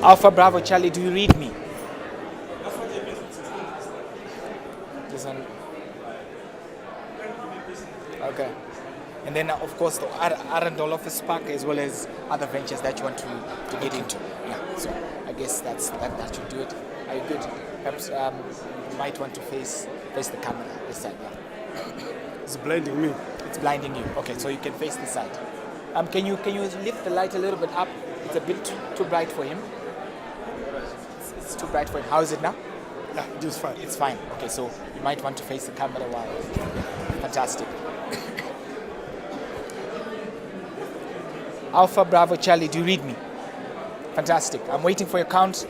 Alpha Bravo Charlie, do you read me? Listen. Okay. And then, of course, the Arundel Office Park, as well as other ventures that you want to get into. Yeah. So I guess that should do it. Are you good? Perhaps you might want to face the camera this side. Yeah. It's blinding me. It's blinding you. Okay, so you can face the side. Can you lift the light a little bit up? It's a bit too bright for him. It's too bright for him. How is it now? Yeah, it is fine. It's fine. Okay, so you might want to face the camera while. Fantastic. Alpha Bravo Charlie, do you read me? Fantastic. I'm waiting for your count.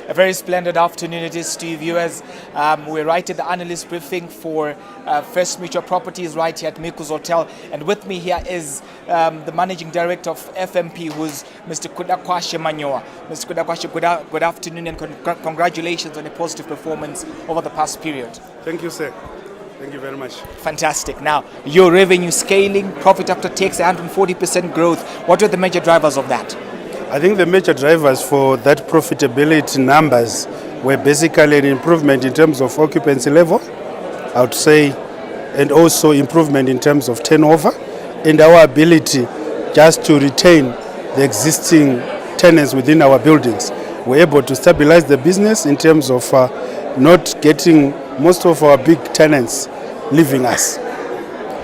A very splendid afternoon it is to you viewers. We're right at the analyst briefing for FirstMutual Properties right here at Miku's Hotel. And with me here is the Managing Director of FMP, who's Mr. Chris Manyowa. Mr. Kudakwashe, good afternoon and congratulations on a positive performance over the past period. Thank you, sir. Thank you very much. Fantastic. Now, your revenue scaling, profit after tax, 140% growth. What were the major drivers of that? I think the major drivers for that profitability numbers were basically an improvement in terms of occupancy level, I would say, and also improvement in terms of turnover and our ability just to retain the existing tenants within our buildings. We're able to stabilize the business in terms of not getting most of our big tenants leaving us.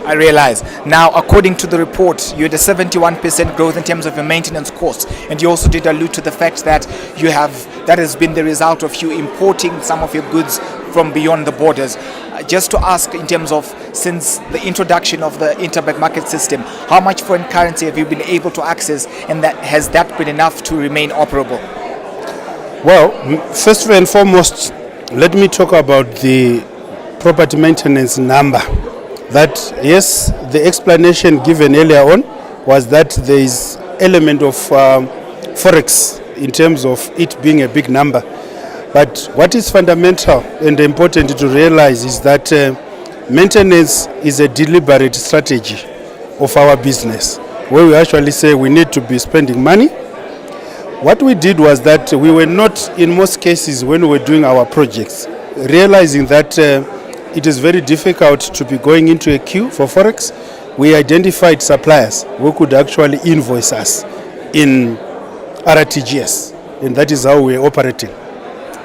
I realize. Now, according to the report, you had a 71% growth in terms of your maintenance costs, and you also did allude to the fact that that has been the result of you importing some of your goods from beyond the borders. Just to ask, in terms of since the introduction of the interbank market system, how much foreign currency have you been able to access, and has that been enough to remain operable? Well, first and foremost, let me talk about the property maintenance number. That yes, the explanation given earlier on was that there is element of forex in terms of it being a big number. But what is fundamental and important to realize is that maintenance is a deliberate strategy of our business, where we actually say we need to be spending money. What we did was that we were not, in most cases, when we were doing our projects, realizing that it is very difficult to be going into a queue for forex. We identified suppliers who could actually invoice us in RTGS, and that is how we're operating.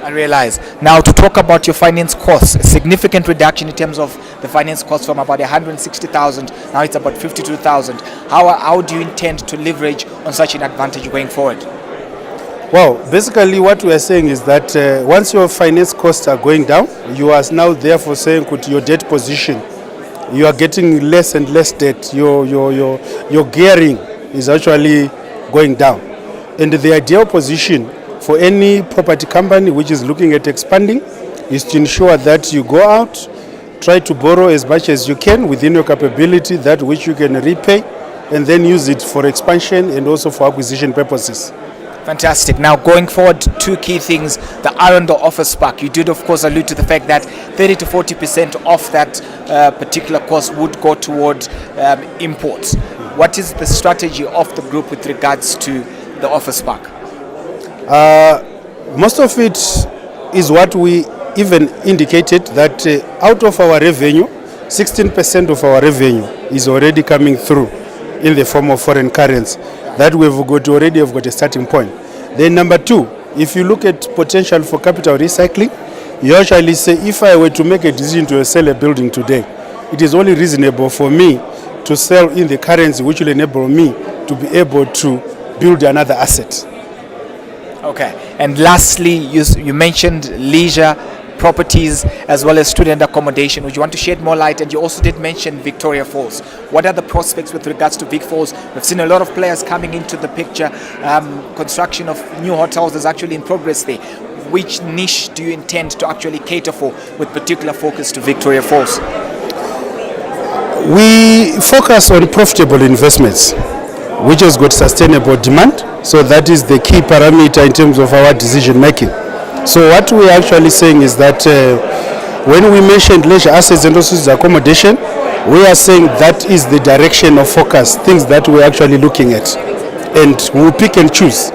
I realize. Now, to talk about your finance costs, a significant reduction in terms of the finance costs from about 160,000, now it's about 52,000. How do you intend to leverage on such an advantage going forward? Well, basically what we are saying is that once your finance costs are going down, you are now therefore saying with your debt position, you are getting less and less debt. Your gearing is actually going down. And the ideal position for any property company which is looking at expanding is to ensure that you go out, try to borrow as much as you can within your capability, that which you can repay, and then use it for expansion and also for acquisition purposes. Fantastic. Now, going forward, two key things. The Arundel Office Park, you did, of course, allude to the fact that 30 to 40% of that particular cost would go toward imports. What is the strategy of the group with regards to the office park? Most of it is what we even indicated, that out of our revenue, 16% of our revenue is already coming through in the form of foreign currency. That we've already got a starting point. Then number two, if you look at potential for capital recycling, you actually say, if I were to make a decision to sell a building today, it is only reasonable for me to sell in the currency which will enable me to be able to build another asset. Okay. And lastly, you mentioned leisure properties as well as student accommodation. Would you want to shed more light? And you also did mention Victoria Falls. What are the prospects with regards to Vic Falls? We've seen a lot of players coming into the picture. Construction of new hotels is actually in progress there. Which niche do you intend to actually cater for with particular focus to Victoria Falls? We focus on profitable investments, which has got sustainable demand. So that is the key parameter in terms of our decision making. So what we're actually saying is that when we mentioned leisure assets and also accommodation, we are saying that is the direction of focus, things that we're actually looking at. And we'll pick and choose.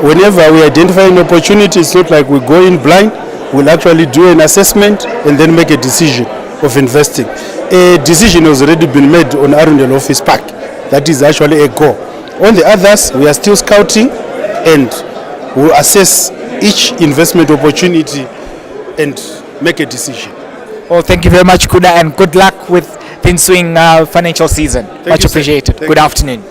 Whenever we identify an opportunity, it's not like we go in blind. We'll actually do an assessment and then make a decision of investing. A decision has already been made on Arundel Office Park. That is actually a go. On the others, we are still scouting and we'll assess each investment opportunity and make a decision. Well, thank you very much, Kuna, and good luck with the ensuing financial season. Much appreciated. Good afternoon.